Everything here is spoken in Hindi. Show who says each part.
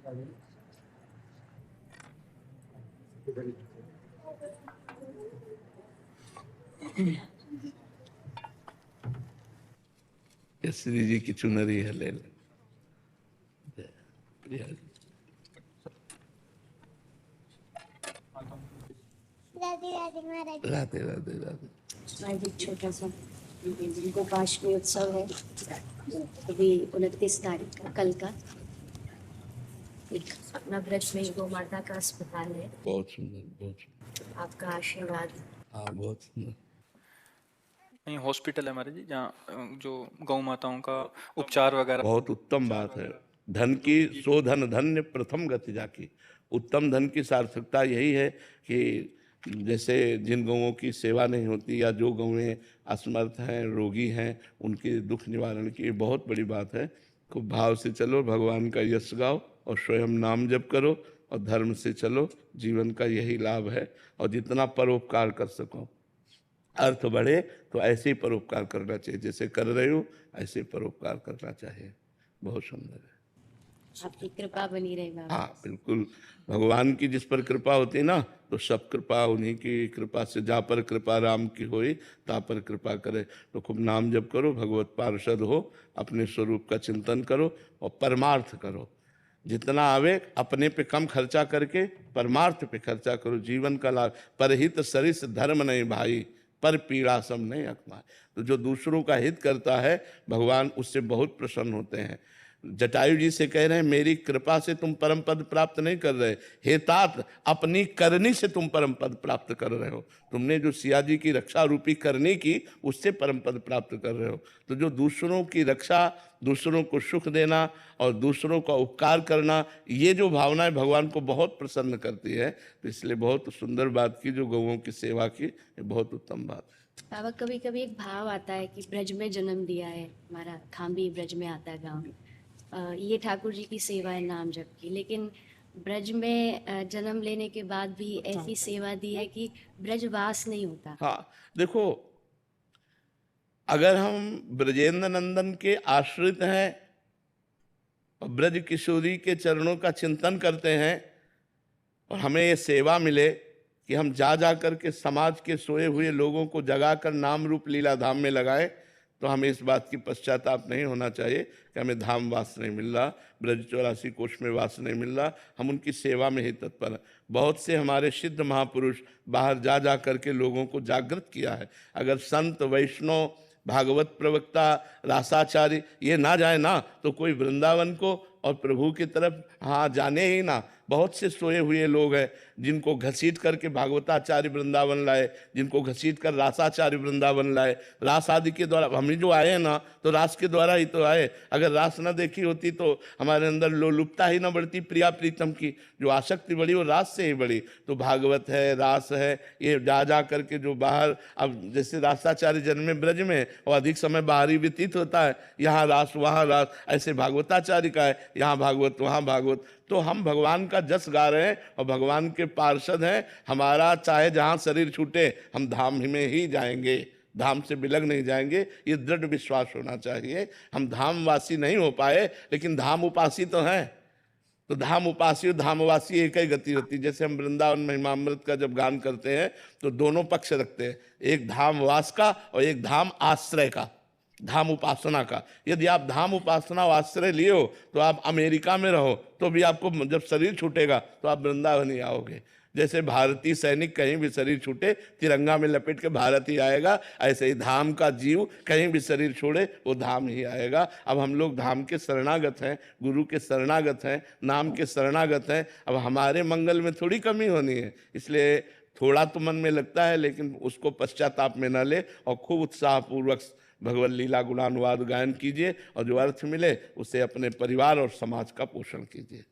Speaker 1: श्री जी की चुनरी है, ले ले। राधे राधे राधे।
Speaker 2: आज एक छोटा सा गोपाष्टमी उत्सव है, अभी 29 तारीख का, कल का। एक अपना ब्रज में गौ माता का अस्पताल है।
Speaker 1: बहुत सुंदर, बहुत सुंदर।
Speaker 2: आपका आशीर्वाद।
Speaker 1: हाँ, बहुत सुंदर।
Speaker 3: नहीं, हॉस्पिटल है हमारे जी, जहाँ जो गौ माताओं का उपचार वगैरह।
Speaker 1: बहुत उत्तम बात है। धन की सो धन धन्य प्रथम गति जाकी। उत्तम धन की सार्थकता यही है कि जैसे जिन गौओं की सेवा नहीं होती या जो गौएं असमर्थ हैं, रोगी हैं, उनके दुख निवारण की बहुत बड़ी बात है। खूब भाव से चलो, भगवान का यश गाओ और स्वयं नाम जप करो और धर्म से चलो। जीवन का यही लाभ है। और जितना परोपकार कर सको, अर्थ बढ़े, तो ऐसे ही परोपकार करना चाहिए। जैसे कर रहे हो ऐसे परोपकार करना चाहिए। बहुत सुंदर है।
Speaker 2: आपकी कृपा बनी रहे बाबा।
Speaker 1: हाँ, बिल्कुल। भगवान की जिस पर कृपा होती ना, तो सब कृपा उन्हीं की कृपा से। जा पर कृपा राम की होई, ता पर कृपा करे। तो खूब नाम जप करो, भगवत पार्षद हो, अपने स्वरूप का चिंतन करो और परमार्थ करो। जितना आवे अपने पे कम खर्चा करके परमार्थ पे खर्चा करो। जीवन का लाभ। परहित सरिस धर्म नहीं भाई, पर पीड़ा सम नहीं अकमाय। तो जो दूसरों का हित करता है, भगवान उससे बहुत प्रसन्न होते हैं। जटायु जी से कह रहे हैं, मेरी कृपा से तुम परम पद प्राप्त नहीं कर रहे, हे तात, अपनी करनी से तुम परम पद प्राप्त कर रहे हो। तुमने जो सिया जी की रक्षा रूपी करनी की, उससे परम पद प्राप्त कर रहे हो। तो जो दूसरों की रक्षा, दूसरों को सुख देना और दूसरों का उपकार करना, ये जो भावनाएं भगवान को बहुत प्रसन्न करती है। तो इसलिए बहुत सुंदर बात की जो गौओं की सेवा की, ये बहुत उत्तम बात है।
Speaker 2: बाबा, कभी कभी एक भाव आता है कि ब्रज में जन्म दिया है, हमारा खाम्बी ब्रज में आता है गाँव। ये ठाकुर जी की सेवा है नाम जप की, लेकिन ब्रज में जन्म लेने के बाद भी ऐसी सेवा दी है कि ब्रजवास नहीं होता।
Speaker 1: हाँ, देखो, अगर हम ब्रजेंद्र नंदन के आश्रित हैं और ब्रज किशोरी के चरणों का चिंतन करते हैं और हमें ये सेवा मिले कि हम जा जा करके समाज के सोए हुए लोगों को जगाकर नाम रूप लीला धाम में लगाएं, तो हमें इस बात की पश्चाताप नहीं होना चाहिए कि हमें धाम वास नहीं मिल रहा, ब्रज 84 कोष में वास नहीं मिल रहा। हम उनकी सेवा में ही तत्पर हैं। बहुत से हमारे सिद्ध महापुरुष बाहर जा जा करके लोगों को जागृत किया है। अगर संत, वैष्णव, भागवत प्रवक्ता, रासाचार्य ये ना जाए ना, तो कोई वृंदावन को और प्रभु की तरफ हाँ जाने ही ना। बहुत से सोए हुए लोग हैं जिनको घसीट करके भागवताचार्य वृंदावन लाए, जिनको घसीट कर रासाचार्य वृंदावन लाए। रास आदि के द्वारा हम जो आए हैं ना, तो रास के द्वारा ही तो आए। अगर रास न देखी होती तो हमारे अंदर लोलुपता ही न बढ़ती। प्रिया प्रीतम की जो आसक्ति बढ़ी वो रास से ही बढ़ी। तो भागवत है, रास है, ये जा जा करके जो बाहर, अब जैसे रासाचार्य जन्मे ब्रज में और अधिक समय बाहर ही व्यतीत होता है, यहाँ रास वहाँ रास, ऐसे भागवताचार्य का है, यहाँ भागवत वहाँ भागवत। तो हम भगवान का जस गा रहे हैं और भगवान के पार्षद हैं। हमारा चाहे जहाँ शरीर छूटे, हम धाम में ही जाएंगे, धाम से बिलग नहीं जाएंगे। ये दृढ़ विश्वास होना चाहिए। हम धामवासी नहीं हो पाए, लेकिन धाम उपासी तो हैं। तो धाम उपासी और धामवासी एक ही गति होती है। जैसे हम वृंदावन महिमामृत का जब गान करते हैं तो दोनों पक्ष रखते हैं, एक धामवास का और एक धाम आश्रय का, धाम उपासना का। यदि आप धाम उपासना और आश्रय लिए हो तो आप अमेरिका में रहो तो भी आपको जब शरीर छूटेगा तो आप वृंदावन ही आओगे। जैसे भारतीय सैनिक कहीं भी शरीर छूटे तिरंगा में लपेट के भारत ही आएगा, ऐसे ही धाम का जीव कहीं भी शरीर छोड़े वो धाम ही आएगा। अब हम लोग धाम के शरणागत हैं, गुरु के शरणागत हैं, नाम के शरणागत हैं। अब हमारे मंगल में थोड़ी कमी होनी है, इसलिए थोड़ा तो मन में लगता है, लेकिन उसको पश्चाताप में न ले और खूब उत्साहपूर्वक भगवत लीला गुणानुवाद गायन कीजिए और जो अर्थ मिले उसे अपने परिवार और समाज का पोषण कीजिए।